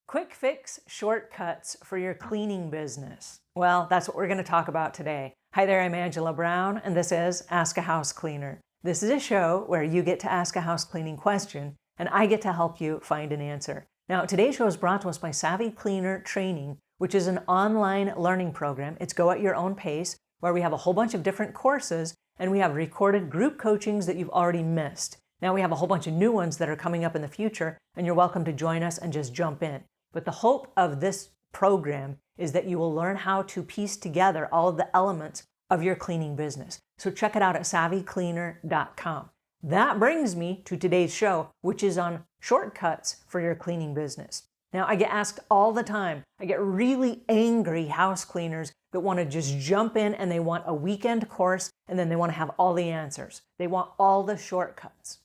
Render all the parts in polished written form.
Quick fix shortcuts for your cleaning business. Well, that's what we're going to talk about today. Hi there, I'm Angela Brown, and this is Ask a House Cleaner. This is a show where you get to ask a house cleaning question, and I get to help you find an answer. Now, today's show is brought to us by Savvy Cleaner Training, which is an online learning program. It's go at your own pace, where we have a whole bunch of different courses, and we have recorded group coachings that you've already missed. Now we have a whole bunch of new ones that are coming up in the future, and you're welcome to join us and just jump in. But the hope of this program is that you will learn how to piece together all of the elements of your cleaning business. So check it out at savvycleaner.com. That brings me to today's show, which is on shortcuts for your cleaning business. Now, I get asked all the time, I get really angry house cleaners that want to just jump in and they want a weekend course and then they want to have all the answers. They want all the shortcuts.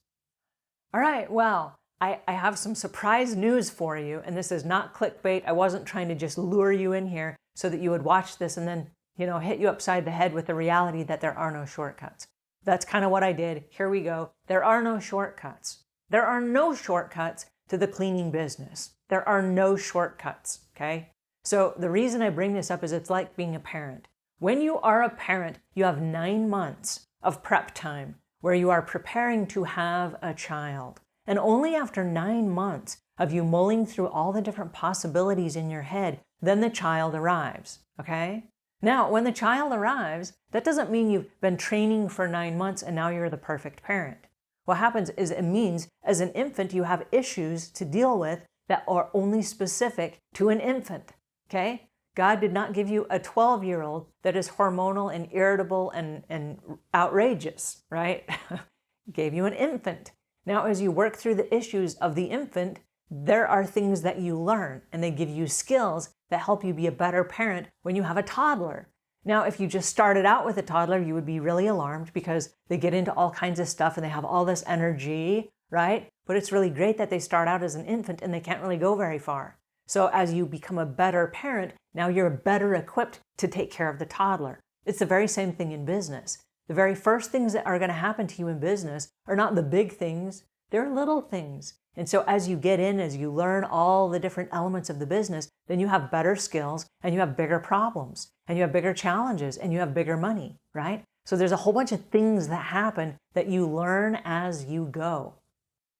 All right, well, I have some surprise news for you, and this is not clickbait. I wasn't trying to just lure you in here so that you would watch this and then, hit you upside the head with the reality that there are no shortcuts. That's kind of what I did. Here we go. There are no shortcuts. There are no shortcuts to the cleaning business. There are no shortcuts, okay? So the reason I bring this up is it's like being a parent. When you are a parent, you have 9 months of prep time where you are preparing to have a child. And only after 9 months of you mulling through all the different possibilities in your head, then the child arrives, okay? Now, when the child arrives, that doesn't mean you've been training for 9 months and now you're the perfect parent. What happens is it means as an infant, you have issues to deal with that are only specific to an infant, okay? God did not give you a 12-year-old that is hormonal and irritable and outrageous, right? He gave you an infant. Now, as you work through the issues of the infant, there are things that you learn, and they give you skills that help you be a better parent when you have a toddler. Now, if you just started out with a toddler, you would be really alarmed because they get into all kinds of stuff and they have all this energy, right? But it's really great that they start out as an infant and they can't really go very far. So as you become a better parent, now you're better equipped to take care of the toddler. It's the very same thing in business. The very first things that are going to happen to you in business are not the big things, they're little things. And so as you get in, as you learn all the different elements of the business, then you have better skills and you have bigger problems and you have bigger challenges and you have bigger money, right? So there's a whole bunch of things that happen that you learn as you go.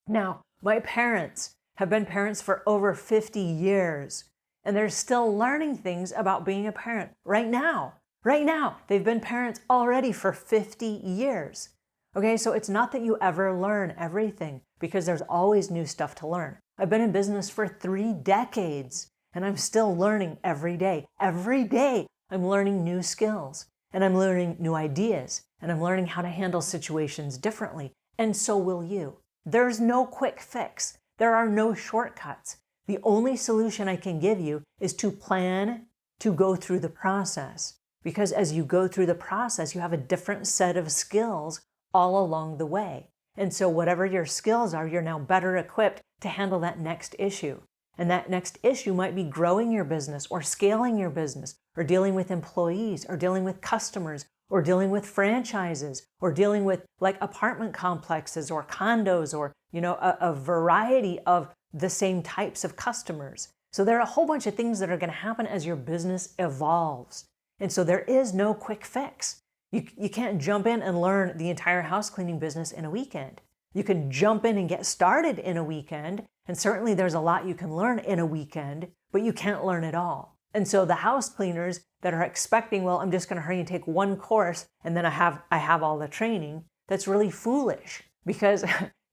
Now, my parents have been parents for over 50 years, and they're still learning things about being a parent right now. Right now, they've been parents already for 50 years. Okay, so it's not that you ever learn everything because there's always new stuff to learn. I've been in business for 3 decades and I'm still learning every day. Every day, I'm learning new skills and I'm learning new ideas and I'm learning how to handle situations differently. And so will you. There's no quick fix. There are no shortcuts. The only solution I can give you is to plan to go through the process. Because as you go through the process, you have a different set of skills all along the way. And so whatever your skills are, you're now better equipped to handle that next issue. And that next issue might be growing your business or scaling your business or dealing with employees or dealing with customers or dealing with franchises or dealing with like apartment complexes or condos or, a variety of the same types of customers. So there are a whole bunch of things that are going to happen as your business evolves. And so there is no quick fix. You can't jump in and learn the entire house cleaning business in a weekend. You can jump in and get started in a weekend, and certainly there's a lot you can learn in a weekend, but you can't learn it all. And so the house cleaners that are expecting, well, I'm just going to hurry and take one course and then I have all the training, that's really foolish because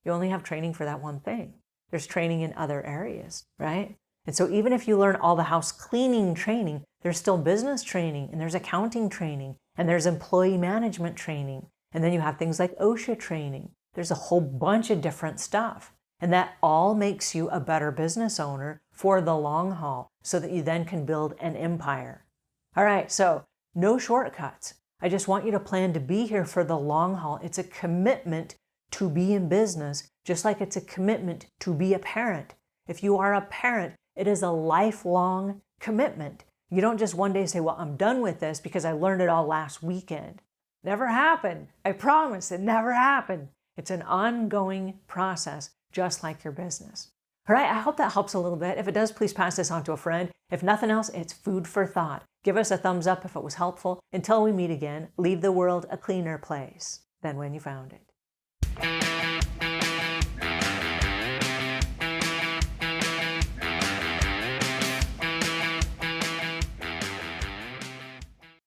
you only have training for that one thing. There's training in other areas, right? And so even if you learn all the house cleaning training, there's still business training and there's accounting training and there's employee management training. And then you have things like OSHA training. There's a whole bunch of different stuff. And that all makes you a better business owner for the long haul so that you then can build an empire. All right, so no shortcuts. I just want you to plan to be here for the long haul. It's a commitment to be in business, just like it's a commitment to be a parent. If you are a parent, it is a lifelong commitment. You don't just one day say, well, I'm done with this because I learned it all last weekend. Never happened. I promise it never happened. It's an ongoing process, just like your business. All right, I hope that helps a little bit. If it does, please pass this on to a friend. If nothing else, it's food for thought. Give us a thumbs up if it was helpful. Until we meet again, leave the world a cleaner place than when you found it.